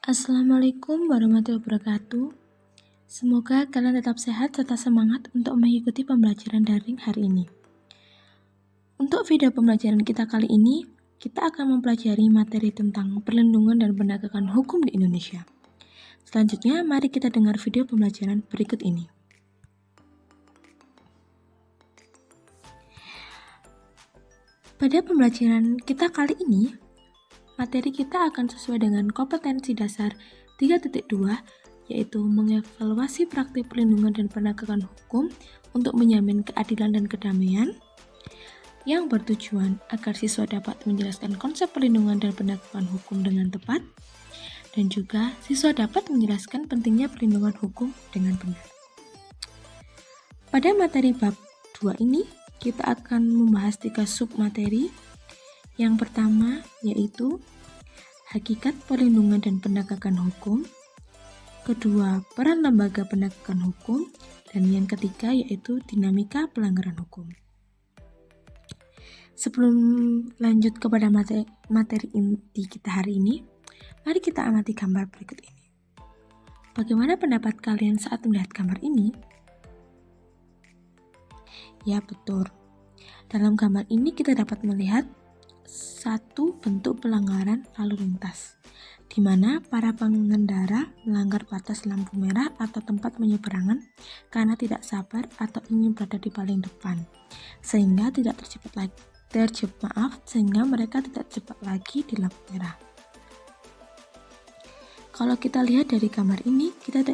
Assalamualaikum warahmatullahi wabarakatuh. Semoga kalian tetap sehat serta semangat untuk mengikuti pembelajaran daring hari ini. Untuk video pembelajaran kita kali ini, kita akan mempelajari materi tentang perlindungan dan penegakan hukum di Indonesia. Selanjutnya, mari kita dengar video pembelajaran berikut ini. Pada pembelajaran kita kali ini, materi kita akan sesuai dengan kompetensi dasar 3.2, yaitu mengevaluasi praktik perlindungan dan penegakan hukum untuk menjamin keadilan dan kedamaian, yang bertujuan agar siswa dapat menjelaskan konsep perlindungan dan penegakan hukum dengan tepat, dan juga siswa dapat menjelaskan pentingnya perlindungan hukum dengan benar. Pada materi bab 2 ini, kita akan membahas 3 submateri. Yang pertama yaitu hakikat perlindungan dan penegakan hukum, kedua peran lembaga penegakan hukum, dan yang ketiga yaitu dinamika pelanggaran hukum. Sebelum lanjut kepada materi inti kita hari ini, mari kita amati gambar berikut ini. Bagaimana pendapat kalian saat melihat gambar ini? Ya, betul. Dalam gambar ini kita dapat melihat satu bentuk pelanggaran lalu lintas, di mana para pengendara melanggar batas lampu merah atau tempat penyeberangan karena tidak sabar atau ingin berada di paling depan, sehingga mereka tidak terjebak lagi di lampu merah. Kalau kita lihat dari gambar ini, kita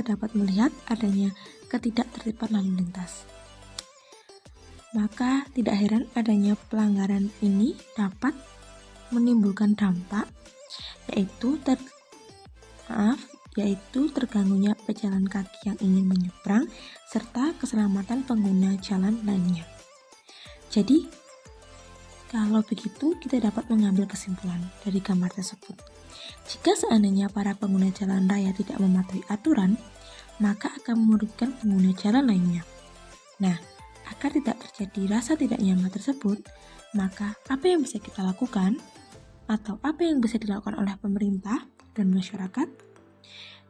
dapat melihat adanya ketidaktertiban lalu lintas. Maka tidak heran adanya pelanggaran ini dapat menimbulkan dampak yaitu terganggunya pejalan kaki yang ingin menyeberang serta keselamatan pengguna jalan lainnya. Jadi, kalau begitu kita dapat mengambil kesimpulan dari gambar tersebut. Jika seandainya para pengguna jalan raya tidak mematuhi aturan, maka akan merugikan pengguna jalan lainnya. Nah, agar tidak terjadi rasa tidak nyaman tersebut, maka apa yang bisa kita lakukan atau apa yang bisa dilakukan oleh pemerintah dan masyarakat,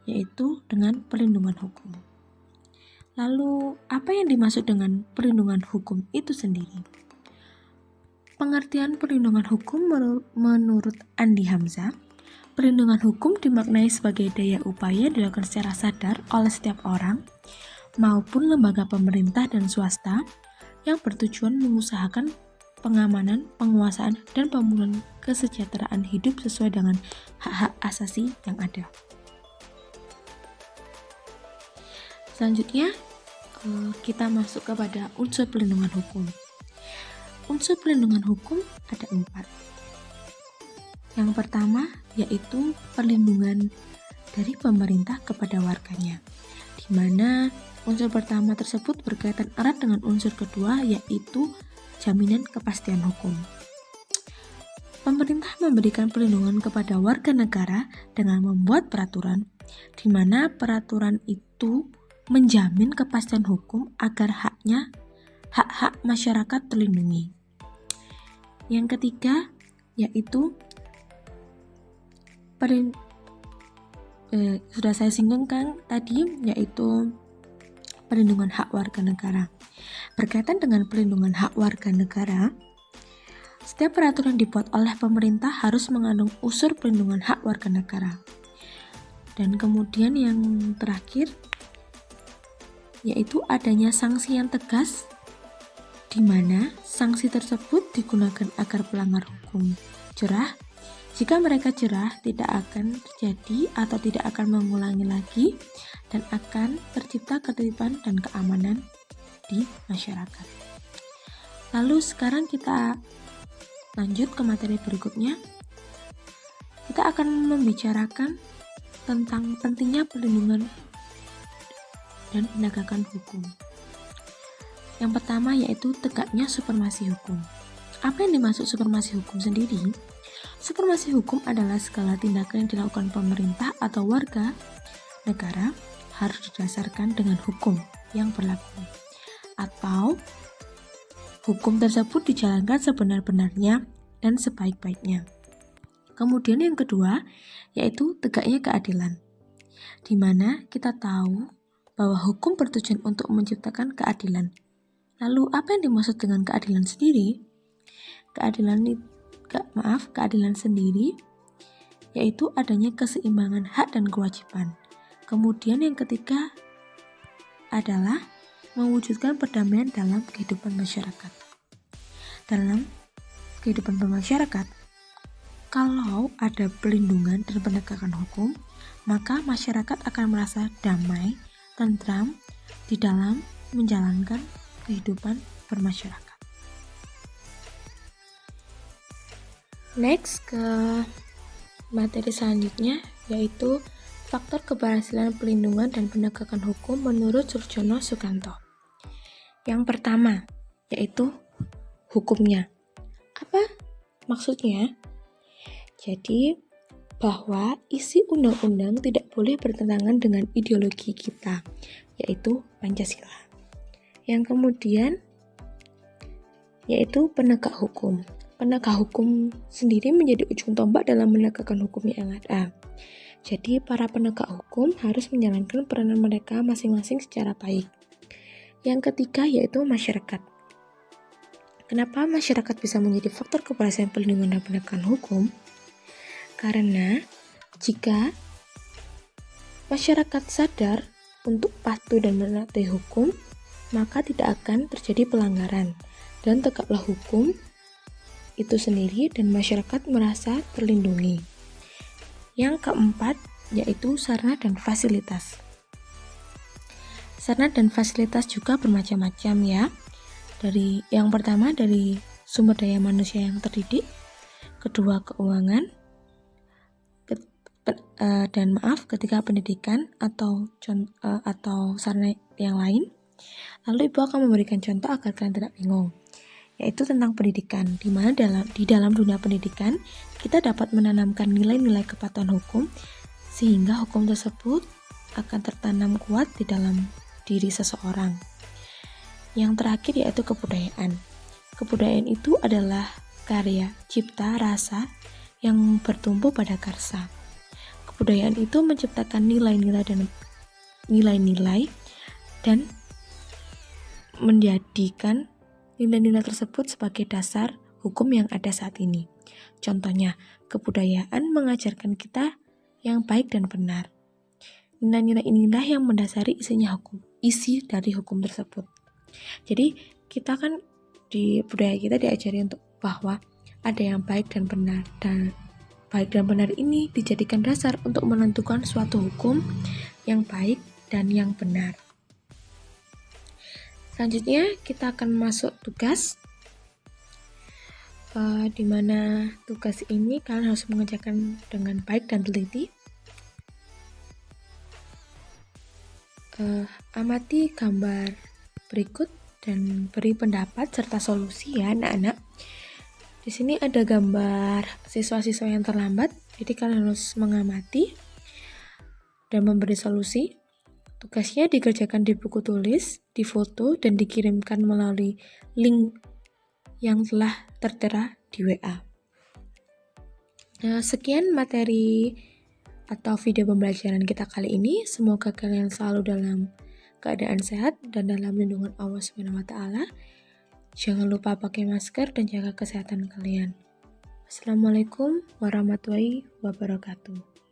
yaitu dengan perlindungan hukum. Lalu, apa yang dimaksud dengan perlindungan hukum itu sendiri? Pengertian perlindungan hukum menurut Andi Hamzah, perlindungan hukum dimaknai sebagai daya upaya dilakukan secara sadar oleh setiap orang maupun lembaga pemerintah dan swasta yang bertujuan mengusahakan pengamanan, penguasaan, dan pemulihan kesejahteraan hidup sesuai dengan hak-hak asasi yang ada. Selanjutnya, kita masuk kepada unsur perlindungan hukum. Unsur perlindungan hukum ada 4. Yang pertama yaitu perlindungan dari pemerintah kepada warganya, di mana unsur pertama tersebut berkaitan erat dengan unsur kedua, yaitu jaminan kepastian hukum. Pemerintah memberikan perlindungan kepada warga negara dengan membuat peraturan, di mana peraturan itu menjamin kepastian hukum agar hak-hak masyarakat terlindungi. Yang ketiga yaitu sudah saya singgungkan tadi, yaitu perlindungan hak warga negara. Berkaitan dengan perlindungan hak warga negara, setiap peraturan dibuat oleh pemerintah harus mengandung unsur perlindungan hak warga negara. Dan kemudian yang terakhir, yaitu adanya sanksi yang tegas, di mana sanksi tersebut digunakan agar pelanggar hukum jerah. Jika mereka jerah, tidak akan terjadi atau tidak akan mengulangi lagi dan akan tercipta ketertiban dan keamanan di masyarakat. Lalu sekarang kita lanjut ke materi berikutnya. Kita akan membicarakan tentang pentingnya perlindungan dan penegakan hukum. Yang pertama yaitu tegaknya supremasi hukum. Apa yang dimaksud supremasi hukum sendiri? Supremasi hukum adalah segala tindakan yang dilakukan pemerintah atau warga negara harus didasarkan dengan hukum yang berlaku, atau hukum tersebut dijalankan sebenar-benarnya dan sebaik-baiknya. Kemudian yang kedua, yaitu tegaknya keadilan, di mana kita tahu bahwa hukum bertujuan untuk menciptakan keadilan. Lalu apa yang dimaksud dengan keadilan sendiri? Keadilan sendiri yaitu adanya keseimbangan hak dan kewajiban. Kemudian yang ketiga adalah mewujudkan perdamaian dalam kehidupan masyarakat. Dalam kehidupan bermasyarakat, kalau ada pelindungan dan penegakan hukum, maka masyarakat akan merasa damai, tentram di dalam menjalankan kehidupan bermasyarakat. Next ke materi selanjutnya, yaitu faktor keberhasilan pelindungan dan penegakan hukum menurut Surjono Sukanto. Yang pertama, yaitu hukumnya. Apa maksudnya? Jadi, bahwa isi undang-undang tidak boleh bertentangan dengan ideologi kita, yaitu Pancasila. Yang kemudian, yaitu penegak hukum. Penegak hukum sendiri menjadi ujung tombak dalam menegakkan hukum yang ada. Jadi, para penegak hukum harus menjalankan peranan mereka masing-masing secara baik. Yang ketiga, yaitu masyarakat. Kenapa masyarakat bisa menjadi faktor keberhasilan pelindungan dan penegakan hukum? Karena jika masyarakat sadar untuk patuh dan menaati hukum, maka tidak akan terjadi pelanggaran dan tegaklah hukum itu sendiri dan masyarakat merasa terlindungi. Yang keempat, yaitu sarana dan fasilitas. Sarana dan fasilitas juga bermacam-macam ya. Yang pertama dari sumber daya manusia yang terdidik, kedua keuangan, ketiga pendidikan atau sarana yang lain. Lalu Ibu akan memberikan contoh agar kalian tidak bingung, yaitu tentang pendidikan, di mana di dalam dunia pendidikan kita dapat menanamkan nilai-nilai kepatuhan hukum sehingga hukum tersebut akan tertanam kuat di dalam diri seseorang. Yang terakhir yaitu kebudayaan. Kebudayaan itu adalah karya, cipta, rasa yang bertumbuh pada karsa. Kebudayaan itu menciptakan nilai-nilai dan menjadikan nilai-nilai tersebut sebagai dasar hukum yang ada saat ini. Contohnya, kebudayaan mengajarkan kita yang baik dan benar. Nilai-nilai inilah yang mendasari isi dari hukum tersebut. Jadi, kita kan di budaya kita diajari untuk bahwa ada yang baik dan benar, dan baik dan benar ini dijadikan dasar untuk menentukan suatu hukum yang baik dan yang benar. Selanjutnya kita akan masuk tugas, di mana tugas ini kalian harus mengerjakan dengan baik dan teliti. Amati gambar berikut dan beri pendapat serta solusi ya anak-anak. Di sini ada gambar siswa-siswa yang terlambat, jadi kalian harus mengamati dan memberi solusi. Tugasnya dikerjakan di buku tulis, difoto, dan dikirimkan melalui link yang telah tertera di WA. Sekian materi atau video pembelajaran kita kali ini. Semoga kalian selalu dalam keadaan sehat dan dalam lindungan Allah SWT. Jangan lupa pakai masker dan jaga kesehatan kalian. Assalamualaikum warahmatullahi wabarakatuh.